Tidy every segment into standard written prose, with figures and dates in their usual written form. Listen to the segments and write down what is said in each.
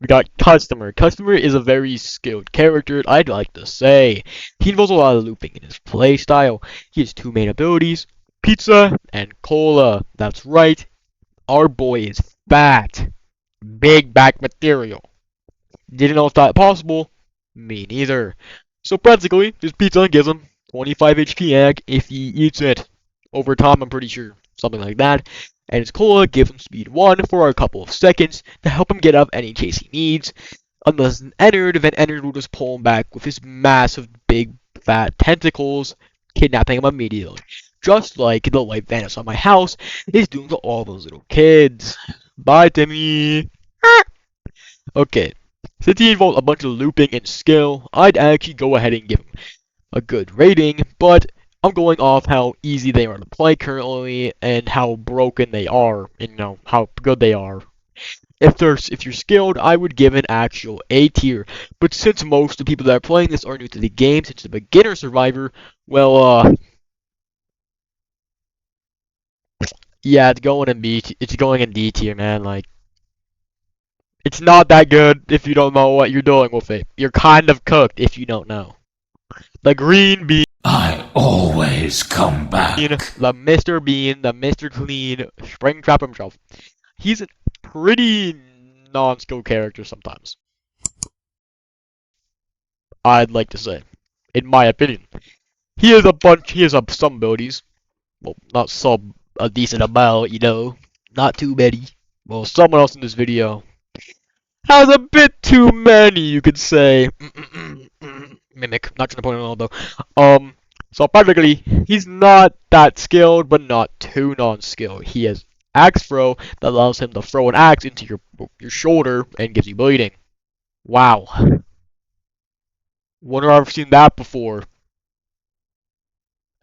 We got Customer. Customer is a very skilled character, I'd like to say. He involves a lot of looping in his playstyle. He has two main abilities, Pizza and Cola. That's right, our boy is fat. Big back material. Didn't know if that possible? Me neither. So practically, this pizza gives him 25 HP egg if he eats it. Over time, I'm pretty sure. Something like that. And his cola gives him speed 1 for a couple of seconds to help him get up any chase he needs. Unless an Ennard, then Ennard will just pull him back with his massive, big, fat tentacles, kidnapping him immediately. Just like the white Vanish on my house is doing to all those little kids. Bye, Timmy! Okay, since he involved a bunch of looping and skill, I'd actually go ahead and give him a good rating, but I'm going off how easy they are to play currently and how broken they are, and how good they are. If you're skilled, I would give an actual A tier, but since most of the people that are playing this are new to the game, since it's a beginner survivor, well, yeah, it's going in D tier, man. Like, it's not that good if you don't know what you're doing with it. You're kind of cooked if you don't know. The green bean. I always come back. The Mr. Bean, the Mr. Clean, Springtrap himself. He's a pretty non-skilled character sometimes. I'd like to say, in my opinion. He has some abilities. Well, not some, a decent amount, Not too many. Well, someone else in this video has a bit too many, you could say. Mimic, not trying to point it out though. So practically, he's not that skilled, but not too non-skilled. He has axe throw that allows him to throw an axe into your shoulder and gives you bleeding. Wow. Wonder if I've seen that before.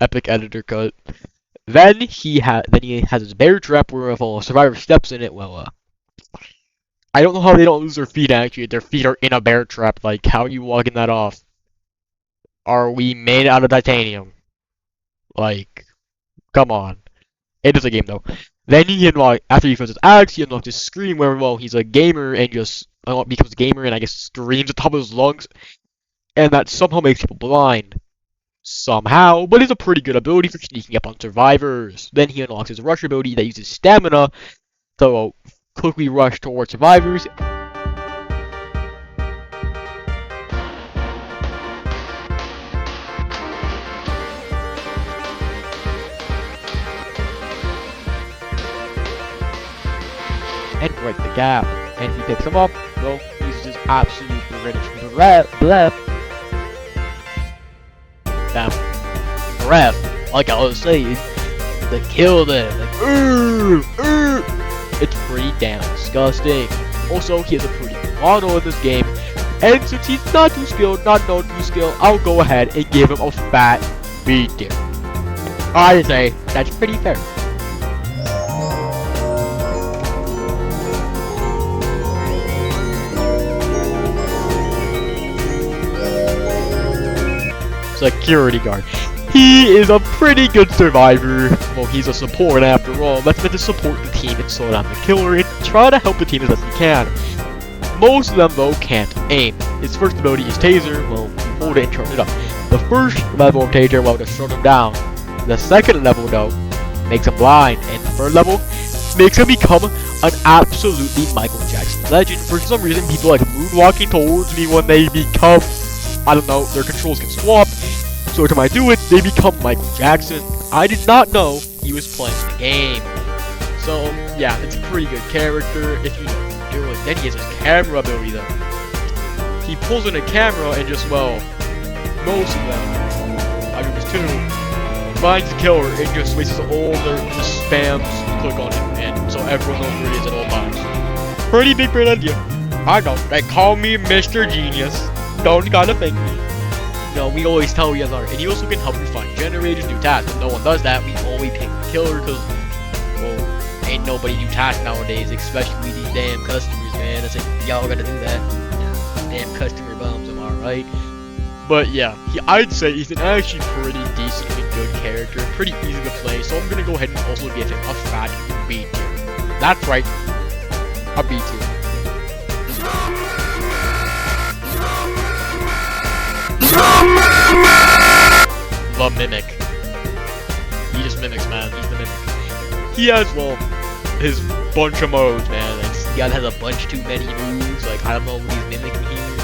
Epic editor cut. Then he has his bear trap where if a survivor steps in it, well, I don't know how they don't lose their feet actually. Their feet are in a bear trap. Like, how are you walking that off? Are we made out of titanium? Like, come on. It is a game though. Then after he throws his axe, he unlocks his scream where, well, he's a gamer and just becomes a gamer and I guess screams at the top of his lungs. And that somehow makes people blind. Somehow, but it's a pretty good ability for sneaking up on survivors. Then he unlocks his rush ability that uses stamina to quickly rush towards survivors. And break the gap. And if he picks him up, well, he's just absolutely breath. Breath, like I was saying, to kill them. Like, it's pretty damn disgusting. Also, he has a pretty good model in this game, and since he's not too skilled, not known to be skilled, I'll go ahead and give him a fat B tier. I'd say that's pretty fair. Security guard. He is a pretty good survivor. Well, he's a support after all. That's meant to support the team and slow down the killer and try to help the team as best he can. Most of them, though, can't aim. His first ability is Taser. Well, hold it and turn it up. The first level of Taser, well, just shut him down. The second level, though, makes him blind. And the third level makes him become an absolutely Michael Jackson legend. For some reason, people like moonwalking towards me when they become, I don't know, their controls get swapped. So every time I do it, they become Michael Jackson. I did not know he was playing the game. So, yeah, it's a pretty good character if you do it. Then he has his camera ability, though. He pulls in a camera and just, well, most of them, I mean, there's two, finds the killer and just wastes all just spams, click on it, and so everyone knows where he is at all times. Pretty big brain idea. I know, they call me Mr. Genius. Don't gotta thank me. We always tell you are, and he also can help you find generators, do tasks. If no one does that, we always pick the killer, because, well, ain't nobody do tasks nowadays, especially these damn customers, man. It's like, y'all gotta do that. Damn customer bums, am I right? But yeah, I'd say he's an actually pretty decently good character, pretty easy to play, so I'm gonna go ahead and also give him a fat B tier. That's right, a B tier. The Mimic. He just mimics, man. He's the Mimic. He has, well, his bunch of modes, man. Like, this guy has a bunch too many moves. Like, I don't know what he's mimicking here.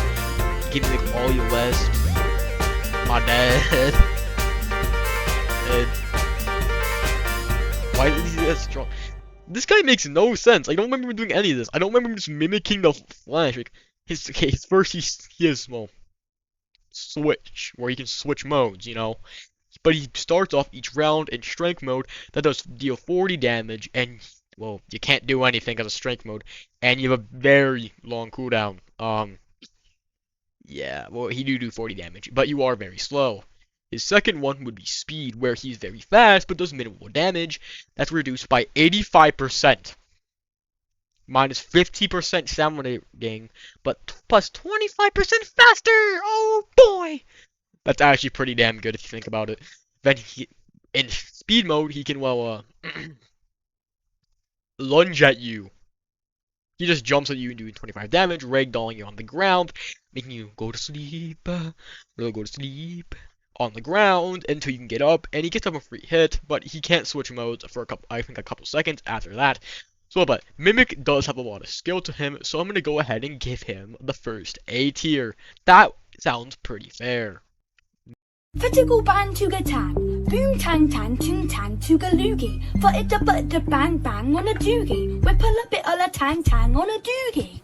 He can mimic all your West. My dad. And why is he that strong? This guy makes no sense. I don't remember him doing any of this. I don't remember him just mimicking the Flash. Like, his first he has, well, switch, where he can switch modes, you know. But he starts off each round in strength mode that does deal 40 damage, and, well, you can't do anything as a strength mode, and you have a very long cooldown. Yeah, well, he do 40 damage, but you are very slow. His second one would be speed, where he's very fast, but does minimal damage. That's reduced by 85%. Minus 50% stamina gain, but plus 25% faster! Oh boy! That's actually pretty damn good if you think about it. Then in speed mode, he can, well, lunge at you. He just jumps at you and doing 25 damage, ragdolling you on the ground, making you go to sleep, really go to sleep on the ground until you can get up, and he gets up a free hit, but he can't switch modes for I think a couple seconds after that. So, but Mimic does have a lot of skill to him, so I'm going to go ahead and give him the first A tier. That sounds pretty fair. Vertical band to tan, boom tang tang ting tang to loogie. For it the but the bang bang on a doogie. Whipple a bit of a tang tang on a doogie.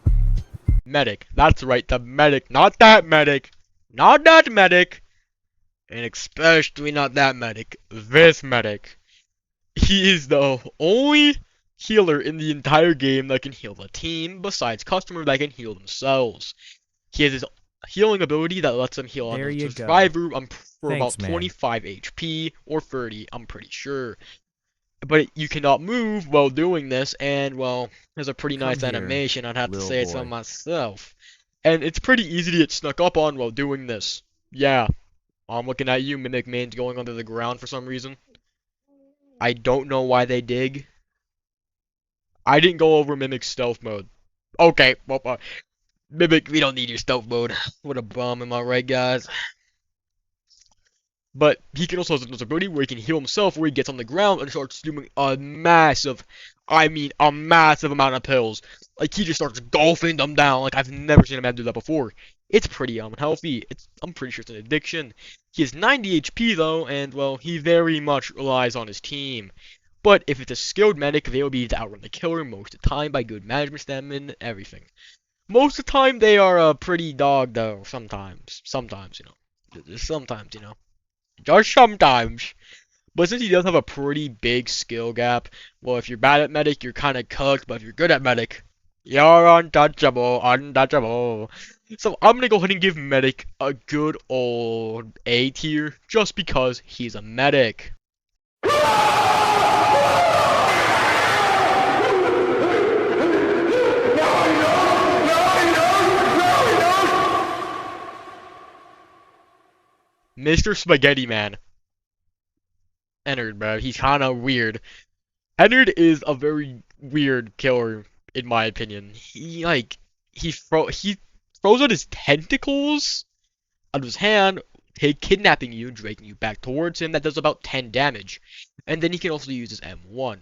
Medic, that's right, the medic, not that medic, not that medic, and especially not that medic, this medic. He is the only healer in the entire game that can heal the team, besides customers that can heal themselves. He has his healing ability that lets him heal on the survivor for about 25 HP or 30, I'm pretty sure. But you cannot move while doing this, and, well, there's a pretty nice animation, I'd have to say so myself. And it's pretty easy to get snuck up on while doing this. Yeah, I'm looking at you, Mimic Man's going under the ground for some reason. I don't know why they dig. I didn't go over Mimic's stealth mode. Okay, well, Mimic, we don't need your stealth mode. What a bum, am I right, guys? But he can also have this ability where he can heal himself, where he gets on the ground and starts doing a massive, I mean a massive amount of pills. Like, he just starts golfing them down. Like, I've never seen a man do that before. It's pretty unhealthy. I'm pretty sure it's an addiction. He has 90 HP though, and, well, he very much relies on his team. But if it's a skilled medic, they will be able to outrun the killer most of the time by good management, stamina, and everything. Most of the time, they are a pretty dog, though. Sometimes, you know. Just sometimes, you know. Just sometimes. But since he does have a pretty big skill gap, well, if you're bad at medic, you're kind of cooked. But if you're good at medic, you're untouchable, untouchable. So I'm gonna go ahead and give medic a good old A tier, just because he's a medic. Mr. Spaghetti Man. Ennard, bro. He's kinda weird. Ennard is a very weird killer, in my opinion. He throws out his tentacles out of his hand, kidnapping you, dragging you back towards him. That does about 10 damage. And then he can also use his M1.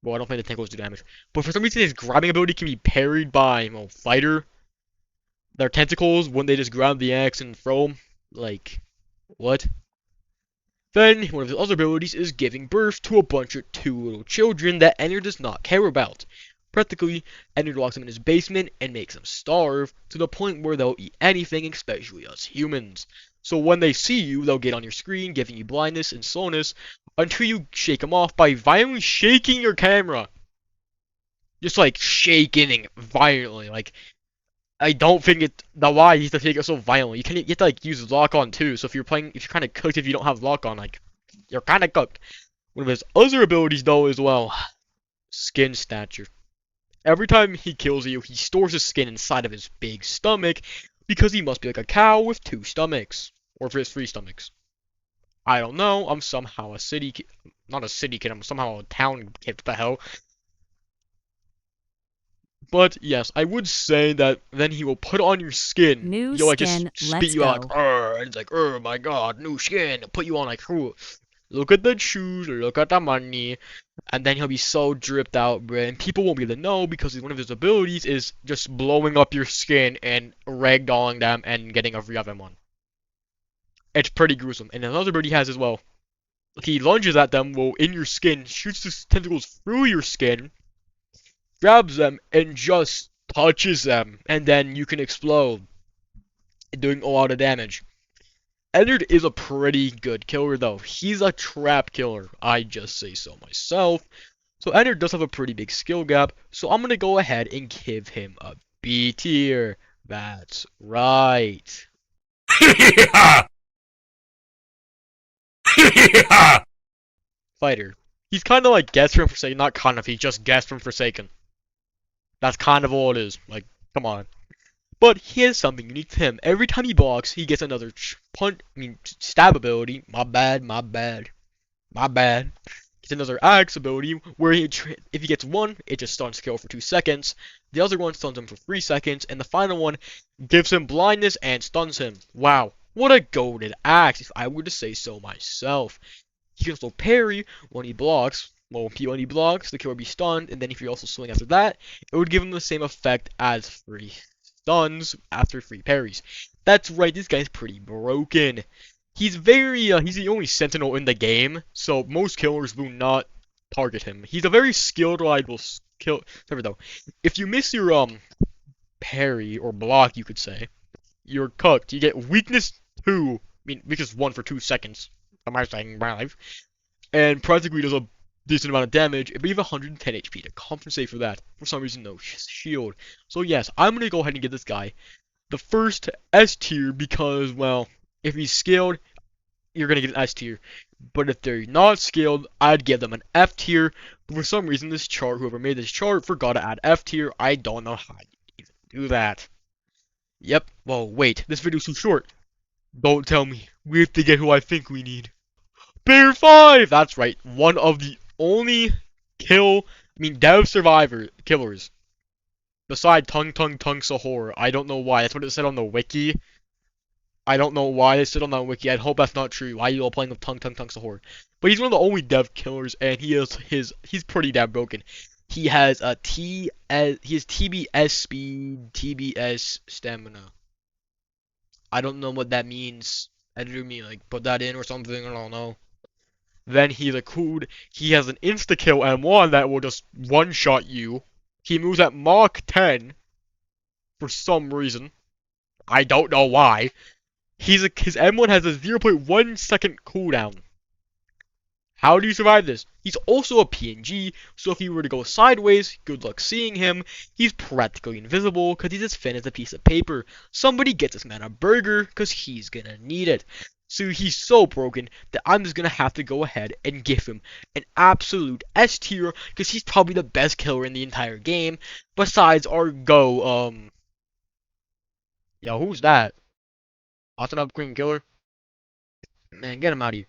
Well, I don't think the tentacles do damage. But for some reason, his grabbing ability can be parried by, well, fighter. Their tentacles, when they just grab the axe and throw them. Like, what? Then, one of his other abilities is giving birth to a bunch of 2 little children that Ennard does not care about. Practically, Ennard locks them in his basement and makes them starve, to the point where they'll eat anything, especially us humans. So when they see you, they'll get on your screen, giving you blindness and slowness, until you shake them off by violently shaking your camera. Just like, shaking violently, like... I don't think why he's to take it so violently. You have to like use lock on too. So if you're kind of cooked if you don't have lock on, like you're kind of cooked. One of his other abilities though is, well, skin stature. Every time he kills you, he stores his skin inside of his big stomach because he must be like a cow with 2 stomachs, or if he has 3 stomachs. I don't know. I'm somehow a city kid, not a city kid. I'm somehow a town kid. What the hell? But yes, I would say that then he will put on your skin. New He'll like skin, just let's spit you out go. like, and it's like, oh my god, new skin. Put you on like, oh, look at the shoes, look at the money. And then he'll be so dripped out, bruh, and people won't be able to know because one of his abilities is just blowing up your skin and ragdolling them and getting a free FM1. It's pretty gruesome. And another bird he has as well. He lunges at them, will in your skin, shoots his tentacles through your skin, grabs them, and just touches them, and then you can explode, doing a lot of damage. Ennard is a pretty good killer though. He's a trap killer, I just say so myself. So Ennard does have a pretty big skill gap, so I'm gonna go ahead and give him a B tier. That's right. Fighter. He's kind of like Guest from Forsaken, not kind of, he's just Guest from Forsaken. That's kind of all it is, like, come on. But he has something unique to him. Every time he blocks, he gets another stab ability. My bad. Gets another axe ability where if he gets one, it just stuns kill for 2 seconds. The other one stuns him for 3 seconds, and the final one gives him blindness and stuns him. Wow, what a goated axe, if I were to say so myself. He can also parry when he blocks. Well, when he blocks, the killer will be stunned, and then if you also swing after that, it would give him the same effect as 3 stuns after 3 parries. That's right, this guy's pretty broken. He's he's the only sentinel in the game, so most killers will not target him. He's a very skilled, reliable kill. However, though, if you miss your parry or block, you could say, you're cooked. You get weakness 2, weakness 1 for 2 seconds. Am I saying my life? And practically does a decent amount of damage, but you have 110 HP to compensate for that. For some reason, no shield. So yes, I'm gonna go ahead and give this guy the first S tier because, well, if he's scaled, you're gonna get an S tier. But if they're not scaled, I'd give them an F tier. But for some reason, this chart, whoever made this chart, forgot to add F tier. I don't know how you even do that. Yep. Well, wait. This video's too short. Don't tell me. We have to get who I think we need. Bear 5! That's right. One of the only dev survivor killers. Beside Tung Sahur. I don't know why. That's what it said on the wiki. I don't know why it said on that wiki. I hope that's not true. Why are you all playing with Tung Sahur? But he's one of the only dev killers, and he's pretty damn broken. He has TBS speed, TBS stamina. I don't know what that means. Editor me put that in or something. I don't know. Then he has an insta-kill M1 that will just one-shot you. He moves at Mach 10 for some reason. I don't know why. His M1 has a 0.1 second cooldown. How do you survive this? He's also a PNG, so if he were to go sideways, good luck seeing him. He's practically invisible because he's as thin as a piece of paper. Somebody get this man a burger because he's gonna need it. So he's so broken that I'm just gonna have to go ahead and give him an absolute S tier because he's probably the best killer in the entire game besides our yo, who's that? Awesome up green killer? Man, get him out of here.